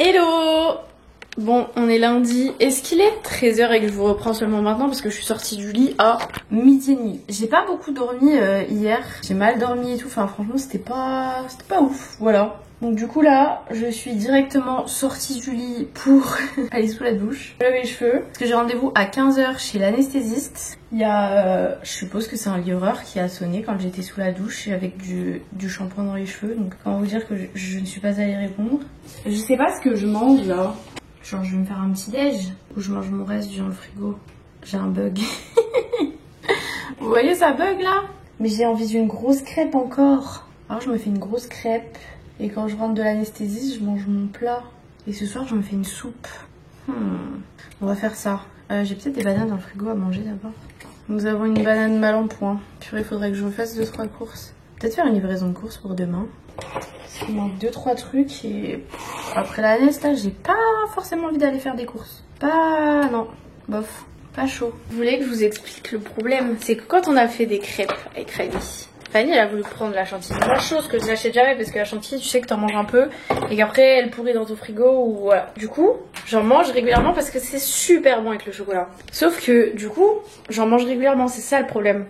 Hello! Bon, on est lundi. Est-ce qu'il est 13h et que je vous reprends seulement maintenant parce que je suis sortie du lit à midi et demi. J'ai pas beaucoup dormi hier. J'ai mal dormi et tout. Enfin, franchement, c'était pas ouf. Voilà. Donc du coup là, je suis directement sortie du lit pour aller sous la douche, laver les cheveux. Parce que j'ai rendez-vous à 15h chez l'anesthésiste. Il y a, je suppose que c'est un livreur qui a sonné quand j'étais sous la douche avec du shampoing dans les cheveux. Donc comment vous dire que je ne suis pas allée répondre. Je sais pas ce que je mange là. Genre je vais me faire un petit déj ou je mange mon reste dans le frigo. J'ai un bug. Vous voyez ça bug là? Mais j'ai envie d'une grosse crêpe encore. Alors je me fais une grosse crêpe. Et quand je rentre de l'anesthésie, je mange mon plat. Et ce soir, je me fais une soupe. On va faire ça. J'ai peut-être des bananes dans le frigo à manger d'abord. Nous avons une banane mal en point. Purée, il faudrait que je me fasse 2-3 courses. Peut-être faire une livraison de courses pour demain. Parce qu'il manque 2-3 trucs. Et après l'anest, là, j'ai pas forcément envie d'aller faire des courses. Non, bof, pas chaud. Vous voulez que je vous explique le problème? C'est que quand on a fait des crêpes avec Rally, Fanny, elle a voulu prendre la chantilly. Moi, chose que je n'achète jamais parce que la chantilly, tu sais que t'en manges un peu et qu'après elle pourrit dans ton frigo ou voilà. Du coup, j'en mange régulièrement parce que c'est super bon avec le chocolat. Sauf que du coup, j'en mange régulièrement, c'est ça le problème.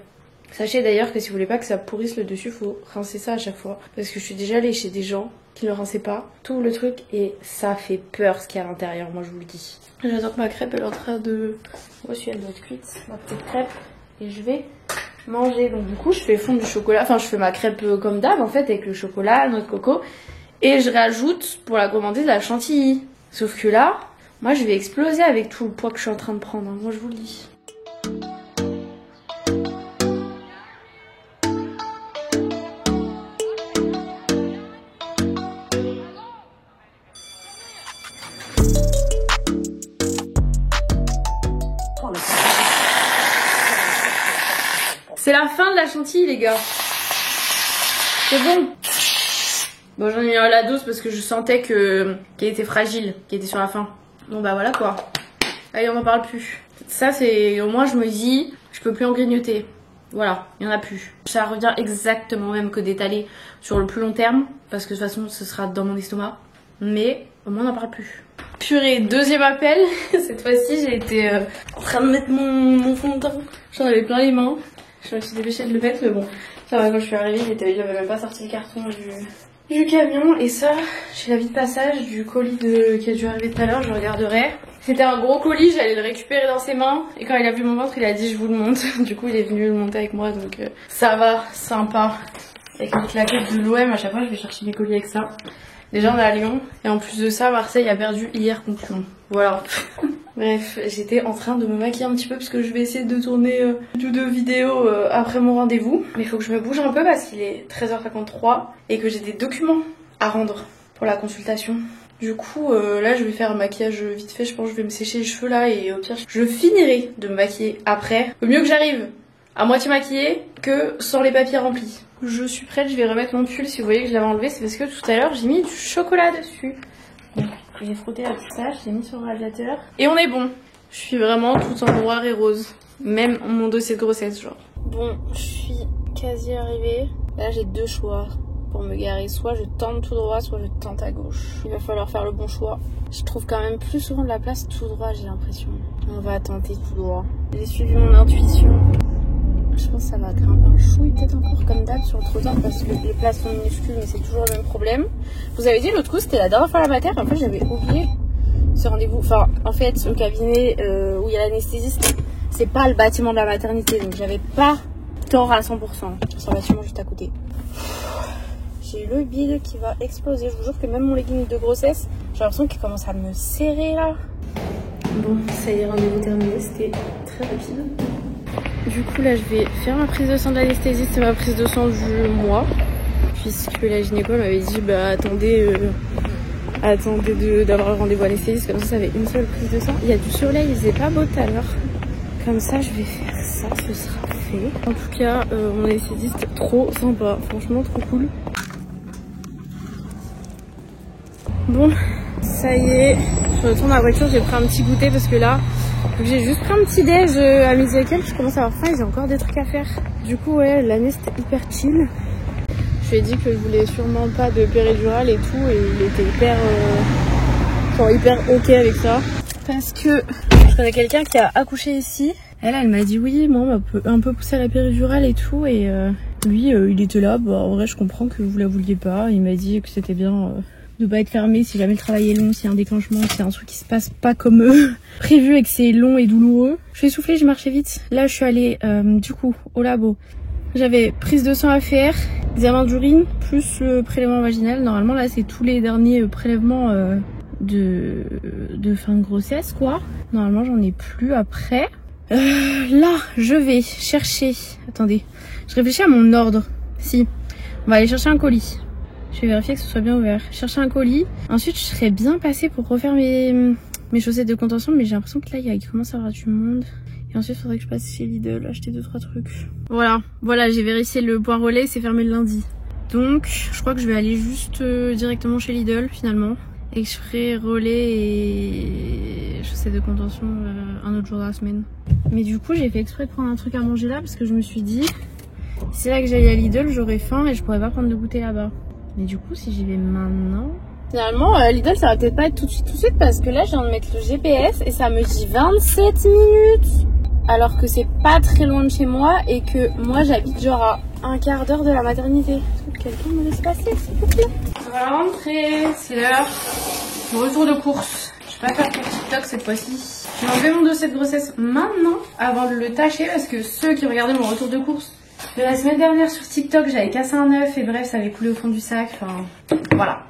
Sachez d'ailleurs que si vous voulez pas que ça pourrisse le dessus, faut rincer ça à chaque fois. Parce que je suis déjà allée chez des gens qui ne rinçaient pas tout le truc et ça fait peur ce qu'il y a à l'intérieur, moi je vous le dis. J'attends que ma crêpe elle est en train de... Moi si elle doit être cuite, ma petite crêpe. Et je vais manger. Donc du coup je fais fondre du chocolat, enfin je fais ma crêpe comme d'hab en fait avec le chocolat, noix de coco et je rajoute pour la commander de la chantilly. Sauf que là, moi je vais exploser avec tout le poids que je suis en train de prendre, hein. Moi je vous le dis. C'est la fin de la chantilly les gars. C'est bon. Bon j'en ai mis à la dose parce que je sentais qu'elle était fragile, qu'elle était sur la fin. Bon bah voilà quoi. Allez on n'en parle plus. Ça c'est au moins je me dis je peux plus en grignoter. Voilà, il n'y en a plus. Ça revient exactement même que d'étaler sur le plus long terme. Parce que de toute façon ce sera dans mon estomac. Mais au moins on n'en parle plus. Purée, deuxième appel. Cette fois-ci j'ai été en train de mettre mon fond de teint. J'en avais plein les mains. Je me suis dépêchée de le mettre, mais bon, ça va, quand je suis arrivée, j'avais même pas sorti le carton du camion. Et ça, j'ai l'avis de passage du colis qui a dû arriver tout à l'heure, je regarderai. C'était un gros colis, j'allais le récupérer dans ses mains. Et quand il a vu mon ventre, il a dit je vous le monte. Du coup, il est venu le monter avec moi, donc ça va, sympa. Avec une claquette de l'OM, à chaque fois, je vais chercher mes colis avec ça. Déjà, on est à Lyon. Et en plus de ça, Marseille a perdu hier contre Lyon. Voilà. Bref, j'étais en train de me maquiller un petit peu parce que je vais essayer de tourner 2 vidéos après mon rendez-vous. Mais il faut que je me bouge un peu parce qu'il est 13h53 et que j'ai des documents à rendre pour la consultation. Du coup, là, je vais faire un maquillage vite fait. Je pense que je vais me sécher les cheveux là et au pire, je finirai de me maquiller après. Au mieux que j'arrive à moitié maquillée que sans les papiers remplis. Je suis prête, je vais remettre mon pull. Si vous voyez que je l'avais enlevé, c'est parce que tout à l'heure, j'ai mis du chocolat dessus. Bon. J'ai frotté la petite tache, j'ai mis sur le radiateur. Et on est bon. Je suis vraiment tout en noir et rose. Même mon dossier de grossesse, genre. Bon, je suis quasi arrivée. Là, j'ai 2 choix pour me garer. Soit je tente tout droit, soit je tente à gauche. Il va falloir faire le bon choix. Je trouve quand même plus souvent de la place tout droit, j'ai l'impression. On va tenter tout droit. J'ai suivi mon intuition. Je pense que ça va grimper un chouille peut-être encore comme d'hab sur le trottoir parce que les places sont minuscules mais c'est toujours le même problème. Vous avez dit l'autre coup c'était la dernière fois à la mater, en fait j'avais oublié ce rendez-vous. Enfin en fait le cabinet où il y a l'anesthésiste c'est pas le bâtiment de la maternité donc j'avais pas tort à 100%. C'est un bâtiment juste à côté. J'ai le bide qui va exploser. Je vous jure que même mon legging de grossesse j'ai l'impression qu'il commence à me serrer là. Bon ça y est, rendez-vous terminé, c'était très rapide. Du coup là je vais faire ma prise de sang de l'anesthésiste et ma prise de sang du mois. Puisque la gynéco m'avait dit bah attendez d'avoir le rendez-vous anesthésiste, comme ça fait une seule prise de sang. Il y a du soleil, il faisait pas beau tout à l'heure. Comme ça je vais faire ça, ce sera fait. En tout cas mon anesthésiste trop sympa, franchement trop cool. Bon ça y est, je retourne à la voiture, j'ai pris un petit goûter parce que là j'ai juste pris un petit déj à midi et quelques, je commence à avoir faim et j'ai encore des trucs à faire. Du coup ouais, l'année c'était hyper chill. Je lui ai dit que je voulais sûrement pas de péridurale et tout et il était hyper encore hyper ok avec ça. Parce que je connais quelqu'un qui a accouché ici. Elle m'a dit oui, moi on m'a un peu poussé à la péridurale et tout. Et lui, il était là. Bah, en vrai, je comprends que vous la vouliez pas. Il m'a dit que c'était bien de pas être fermé si jamais le travail est long, s'il y a un déclenchement, s'il y a un truc qui se passe pas comme prévu et que c'est long et douloureux. Je suis essoufflée, j'ai marché vite. Là, je suis allée du coup au labo. J'avais prise de sang à faire, examen d'urine, plus le prélèvement vaginal. Normalement, là, c'est tous les derniers prélèvements de fin de grossesse, quoi. Normalement, j'en ai plus après. Là, je vais chercher... Attendez, je réfléchis à mon ordre. Si, on va aller chercher un colis. Je vais vérifier que ce soit bien ouvert. Chercher un colis. Ensuite, je serais bien passée pour refaire mes chaussettes de contention. Mais j'ai l'impression que là, il commence à y avoir du monde. Et ensuite, il faudrait que je passe chez Lidl, acheter 2-3 trucs. Voilà, j'ai vérifié le point relais, c'est fermé le lundi. Donc, je crois que je vais aller juste directement chez Lidl, finalement. Et que je ferai relais et chaussettes de contention un autre jour de la semaine. Mais du coup, j'ai fait exprès de prendre un truc à manger là, parce que je me suis dit, si c'est là que j'aille à Lidl, j'aurai faim et je pourrais pas prendre de goûter là-bas. Mais du coup, si j'y vais maintenant... Finalement, Lidl, ça va peut-être pas être tout de suite, parce que là, je viens de mettre le GPS et ça me dit 27 minutes. Alors que c'est pas très loin de chez moi et que moi, j'habite genre à un quart d'heure de la maternité. Est-ce que quelqu'un me laisse passer, s'il vous plaît? On va rentrer, c'est l'heure. Retour de course. Je vais pas faire pour TikTok cette fois-ci. Je vais enlever mon dossier de grossesse maintenant, avant de le tâcher, parce que ceux qui regardaient mon retour de course de la semaine dernière sur TikTok, j'avais cassé un œuf et bref, ça avait coulé au fond du sac. Enfin, voilà.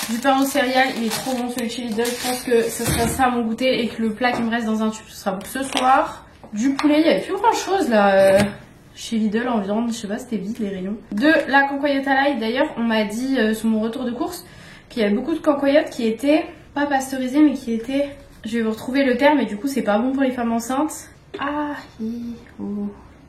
Du pain au céréales, il est trop bon celui de chez Lidl. Je pense que ce sera ça à mon goûter et que le plat qui me reste dans un tube, ce sera pour ce soir. Du poulet, il n'y avait plus grand chose là chez Lidl en viande, je sais pas, c'était vide les rayons. De la cancoyote à l'ail, d'ailleurs, on m'a dit sur mon retour de course qu'il y avait beaucoup de cancoyotes qui étaient pas pasteurisées mais qui étaient, je vais vous retrouver le terme et du coup c'est pas bon pour les femmes enceintes.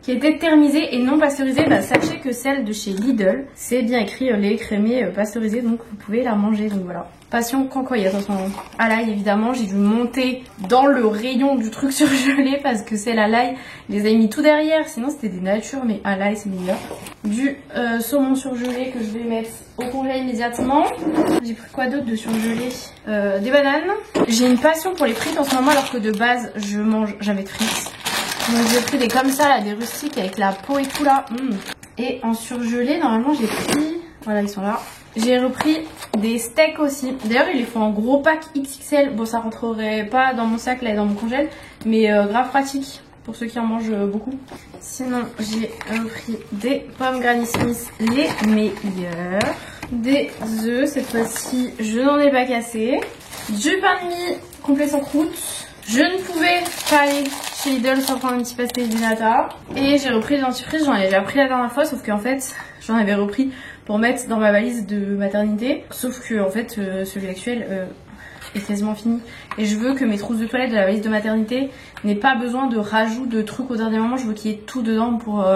Qui était thermisée et non pasteurisée. Bah, sachez que celle de chez Lidl, c'est bien écrit lait écrémé pasteurisé, donc vous pouvez la manger. Donc voilà. Passion cancoyote en ce moment. À l'ail évidemment, j'ai dû monter dans le rayon du truc surgelé parce que celle à l'ail, je les ai mis tout derrière. Sinon c'était des natures, mais à l'ail c'est meilleur. Du saumon surgelé que je vais mettre au congé immédiatement. J'ai pris quoi d'autre de surgelé? Des bananes. J'ai une passion pour les frites en ce moment alors que de base je mange jamais de frites. Donc j'ai pris des comme ça là, des rustiques avec la peau et tout là. Et en surgelé, normalement j'ai pris... Voilà, ils sont là. J'ai repris des steaks aussi. D'ailleurs, ils les font en gros pack XXL. Bon, ça rentrerait pas dans mon sac là et dans mon congèle. Mais grave pratique pour ceux qui en mangent beaucoup. Sinon, j'ai repris des pommes Granny Smith, les meilleures. Des œufs, cette fois-ci, je n'en ai pas cassé. Du pain de mie complet sans croûte. Je ne pouvais pas aller chez Lidl sans prendre un petit pastel de nata. Et j'ai repris les dentifrices, j'en avais déjà pris la dernière fois, sauf qu'en fait, j'en avais repris pour mettre dans ma valise de maternité. Sauf que en fait, celui actuel est quasiment fini. Et je veux que mes trousses de toilette de la valise de maternité n'aient pas besoin de rajout de trucs au dernier moment. Je veux qu'il y ait tout dedans pour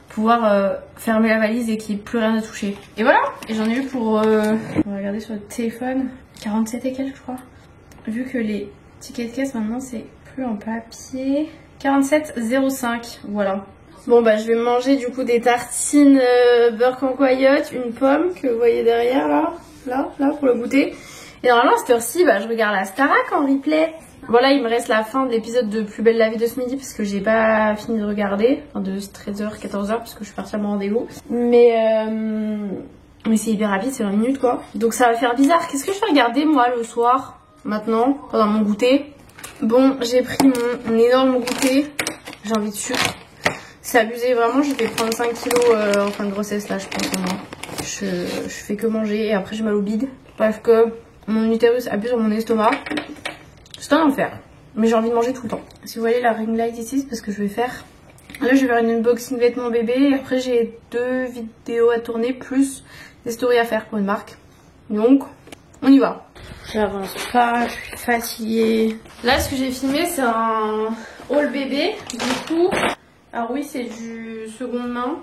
pouvoir fermer la valise et qu'il n'y ait plus rien à toucher. Et voilà. Et j'en ai eu pour, on va regarder sur le téléphone, 47 et quelques je crois. Vu que les tickets de caisse maintenant c'est plus en papier. 47,05, voilà. Bon bah je vais manger du coup des tartines beurre cancoyote, une pomme que vous voyez derrière là pour le goûter. Et normalement à cette heure-ci bah je regarde la Starac en replay. Voilà, il me reste la fin de l'épisode de Plus belle la vie de ce midi parce que j'ai pas fini de regarder, enfin de 13h, 14h parce que je suis partie à mon rendez-vous. Mais c'est hyper rapide, c'est 20 minutes quoi. Donc ça va faire bizarre. Qu'est-ce que je vais regarder moi le soir maintenant pendant mon goûter? Bon, j'ai pris mon énorme goûter. J'ai envie de sucre. C'est abusé, vraiment, j'ai fait prendre 5 kilos en fin de grossesse là, je pense. Moi. Je fais que manger et après j'ai mal au bide. Parce que mon utérus appuie sur mon estomac. C'est un enfer. Mais j'ai envie de manger tout le temps. Si vous voyez la ring light ici, c'est parce que je vais faire... Là, je vais faire une unboxing vêtements bébé. Et après, j'ai 2 vidéos à tourner plus des stories à faire pour une marque. Donc, on y va. J'avance pas, je suis fatiguée. Là, ce que j'ai filmé, c'est un haul bébé. Du coup, alors oui, c'est du seconde main.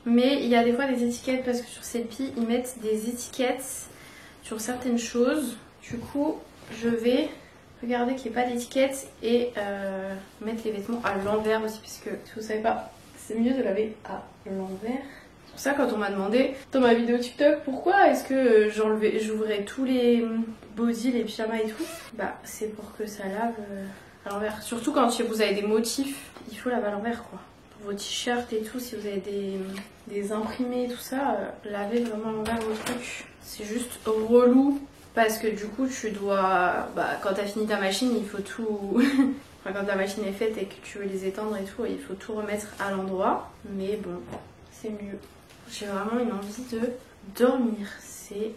Mais il y a des fois des étiquettes parce que sur Sellpy, ils mettent des étiquettes sur certaines choses. Du coup, je vais regarder qu'il n'y ait pas d'étiquette et mettre les vêtements à l'envers aussi. Puisque si vous savez pas, c'est mieux de laver à l'envers. C'est pour ça quand on m'a demandé dans ma vidéo TikTok pourquoi est-ce que j'ouvrais tous les bodys, les pyjamas et tout, bah c'est pour que ça lave à l'envers. Surtout quand vous avez des motifs, il faut laver à l'envers quoi. Pour vos t-shirts et tout, si vous avez des imprimés et tout ça, lavez vraiment à l'envers vos trucs. C'est juste relou parce que du coup tu dois, quand t'as fini ta machine il faut tout... Enfin, quand la machine est faite et que tu veux les étendre et tout, il faut tout remettre à l'endroit. Mais bon, c'est mieux. J'ai vraiment une envie de dormir. C'est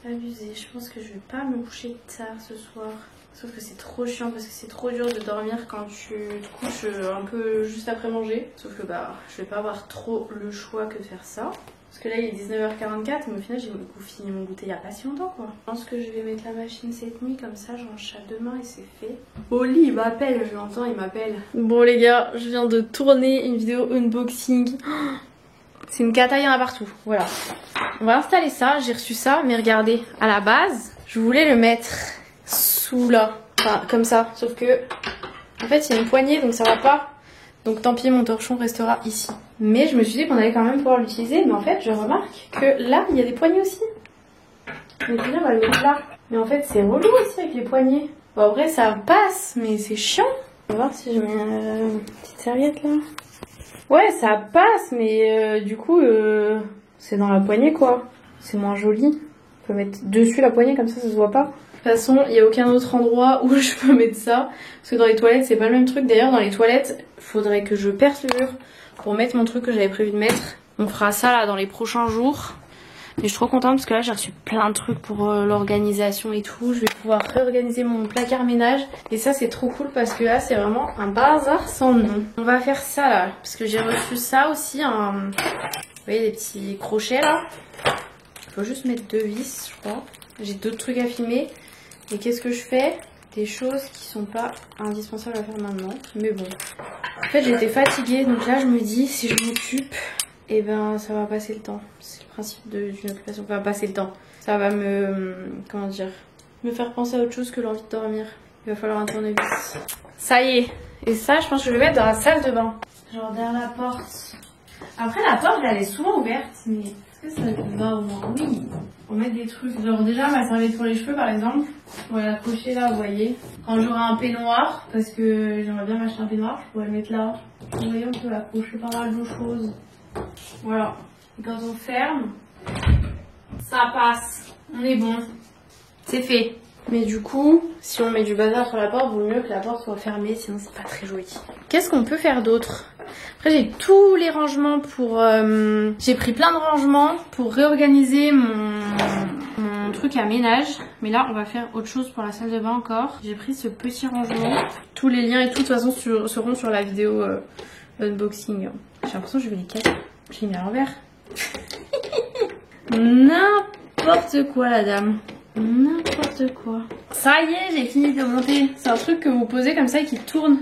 abusé. Je pense que je vais pas me coucher tard ce soir. Sauf que c'est trop chiant parce que c'est trop dur de dormir quand tu te couches un peu juste après manger. Sauf que je vais pas avoir trop le choix que de faire ça. Parce que là il est 19h44 mais au final j'ai fini mon goûter il y a pas si longtemps quoi. Je pense que je vais mettre la machine cette nuit comme ça, j'en chatte demain et c'est fait. Oli il m'appelle, je l'entends, il m'appelle. Bon les gars, je viens de tourner une vidéo unboxing. C'est une cata, il y en a partout, voilà. On va installer ça, j'ai reçu ça, mais regardez, à la base, je voulais le mettre sous là, enfin comme ça, sauf que en fait il y a une poignée donc ça va pas. Donc tant pis, mon torchon restera ici. Mais je me suis dit qu'on allait quand même pouvoir l'utiliser. Mais en fait, je remarque que là, il y a des poignées aussi. Donc je on va le mettre là. Mais en fait, c'est relou aussi avec les poignées. Bon, après, ça passe, mais c'est chiant. On va voir si je mets une petite serviette là. Ouais, ça passe, mais du coup, c'est dans la poignée quoi. C'est moins joli. On peut mettre dessus la poignée, comme ça se voit pas. De toute façon, il n'y a aucun autre endroit où je peux mettre ça. Parce que dans les toilettes, c'est pas le même truc. D'ailleurs, dans les toilettes, il faudrait que je perce le mur pour mettre mon truc que j'avais prévu de mettre. On fera ça là dans les prochains jours. Mais je suis trop contente parce que là, j'ai reçu plein de trucs pour l'organisation et tout. Je vais pouvoir réorganiser mon placard ménage. Et ça, c'est trop cool parce que là, c'est vraiment un bazar sans nom. On va faire ça là. Parce que j'ai reçu ça aussi. Vous voyez, des petits crochets là. Il faut juste mettre 2 vis, je crois. J'ai d'autres trucs à filmer. Et qu'est-ce que je fais? Des choses qui sont pas indispensables à faire maintenant. Mais bon. En fait, j'étais fatiguée. Donc là, je me dis, si je m'occupe, et ben ça va passer le temps. C'est le principe d'une occupation. Ça va passer le temps. Ça va comment dire, me faire penser à autre chose que l'envie de dormir. Il va falloir un tournevis. Ça y est. Et ça, je pense que je vais le mettre dans la salle de bain. Genre derrière la porte. Après, la porte, elle est souvent ouverte. Mais est-ce que ça va au moins? Oui. On met des trucs, genre déjà ma serviette pour les cheveux par exemple, on va l'accrocher là, vous voyez. Quand j'aurai un peignoir, parce que j'aimerais bien m'acheter un peignoir, je pourrais le mettre là. Vous voyez, on peut l'accrocher pas mal de choses. Voilà. Et quand on ferme, ça passe. On est bon. C'est fait. Mais du coup, si on met du bazar sur la porte, vaut mieux que la porte soit fermée, sinon c'est pas très joli. Qu'est-ce qu'on peut faire d'autre? Après j'ai tous les rangements pour... j'ai pris plein de rangements pour réorganiser mon truc à ménage. Mais là on va faire autre chose pour la salle de bain encore. J'ai pris ce petit rangement. Tous les liens et tout de toute façon seront sur la vidéo unboxing. J'ai l'impression que je vais les casser. Je les mets à l'envers. N'importe quoi la dame. N'importe quoi. Ça y est, j'ai fini de monter. C'est un truc que vous posez comme ça et qui tourne.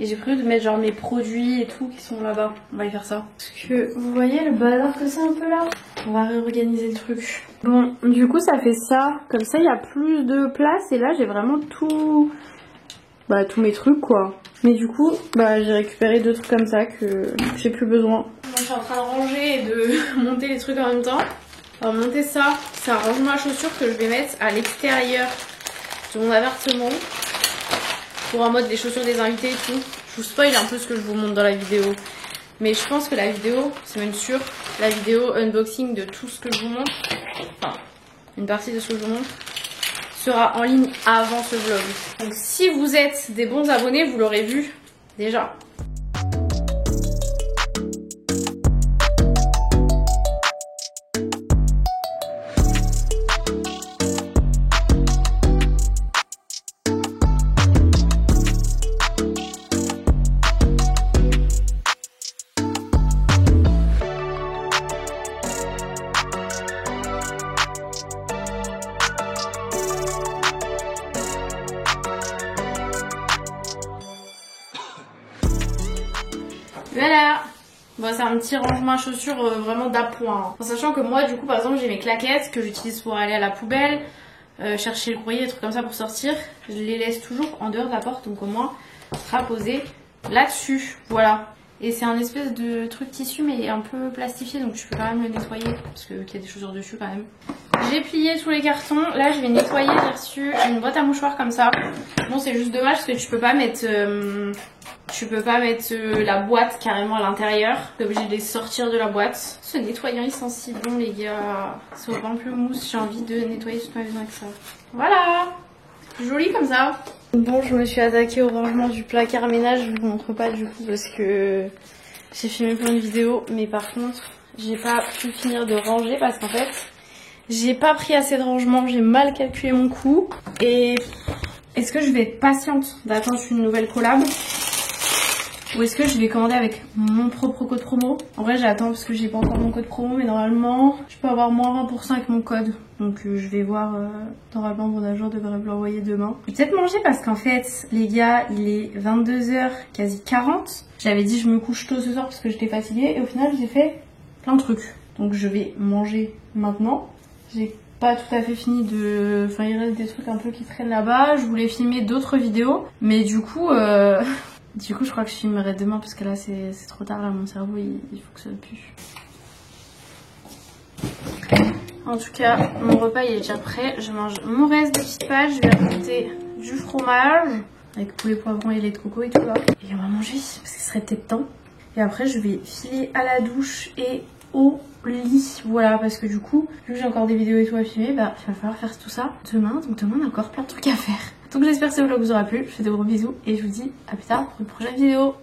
Et j'ai prévu de mettre genre mes produits et tout qui sont là-bas. On va aller faire ça. Parce que vous voyez le bazar que c'est un peu là. On va réorganiser le truc. Bon, du coup ça fait ça. Comme ça il y a plus de place. Et là j'ai vraiment tout... tous mes trucs quoi. Mais du coup, j'ai récupéré 2 trucs comme ça que j'ai plus besoin. Moi je suis en train de ranger et de monter les trucs en même temps. Alors monter ça, c'est un rangement à chaussures que je vais mettre à l'extérieur de mon appartement. Pour en mode des chaussures des invités et tout. Je vous spoil un peu ce que je vous montre dans la vidéo. Mais je pense que la vidéo, c'est même sûr, la vidéo unboxing de tout ce que je vous montre, enfin une partie de ce que je vous montre, sera en ligne avant ce vlog. Donc si vous êtes des bons abonnés, vous l'aurez vu déjà. Voilà. Bon, c'est un petit rangement à chaussures vraiment d'appoint. En sachant que moi, du coup, par exemple, j'ai mes claquettes que j'utilise pour aller à la poubelle, chercher le courrier, des trucs comme ça pour sortir. Je les laisse toujours en dehors de la porte, donc au moins, sera posé là-dessus. Voilà. Et c'est un espèce de truc tissu mais un peu plastifié, donc tu peux quand même le nettoyer parce qu'il y a des chaussures dessus quand même. J'ai plié tous les cartons. Là je vais nettoyer. J'ai reçu une boîte à mouchoirs comme ça. Bon, c'est juste dommage parce que tu peux pas mettre la boîte carrément à l'intérieur. T'es obligé de les sortir de la boîte. Ce nettoyant est sensible, bon les gars. C'est au pamplemousse. J'ai envie de nettoyer toute ma maison avec ça. Voilà, joli comme ça. Bon, je me suis attaquée au rangement du placard ménage. Je vous montre pas du coup parce que j'ai filmé plein de vidéos. Mais par contre, j'ai pas pu finir de ranger parce qu'en fait, j'ai pas pris assez de rangement. J'ai mal calculé mon coût. Et est-ce que je vais être patiente d'attendre une nouvelle collab ou est-ce que je vais commander avec mon propre code promo? En vrai j'attends parce que j'ai pas encore mon code promo, mais normalement je peux avoir moins 20% avec mon code. Donc je vais voir, normalement mon agent devrait me l'envoyer demain. Je vais peut-être manger parce qu'en fait les gars il est 22h quasi 40. J'avais dit je me couche tôt ce soir parce que j'étais fatiguée et au final j'ai fait plein de trucs. Donc je vais manger maintenant. J'ai pas tout à fait fini de... Enfin il reste des trucs un peu qui traînent là-bas. Je voulais filmer d'autres vidéos mais du coup... Du coup je crois que je filmerai demain parce que là c'est trop tard, là mon cerveau il fonctionne plus. En tout cas mon repas il est déjà prêt, je mange mon reste de petites pâtes, je vais rajouter du fromage avec poulet poivron et lait de coco et tout là. Et on va manger parce qu'il serait peut-être temps. Et après je vais filer à la douche et au lit, voilà, parce que du coup vu que j'ai encore des vidéos et tout à filmer, bah il va falloir faire tout ça demain, donc demain on a encore plein de trucs à faire. Donc j'espère que ce vlog vous aura plu, je vous fais de gros bisous et je vous dis à plus tard pour une prochaine vidéo.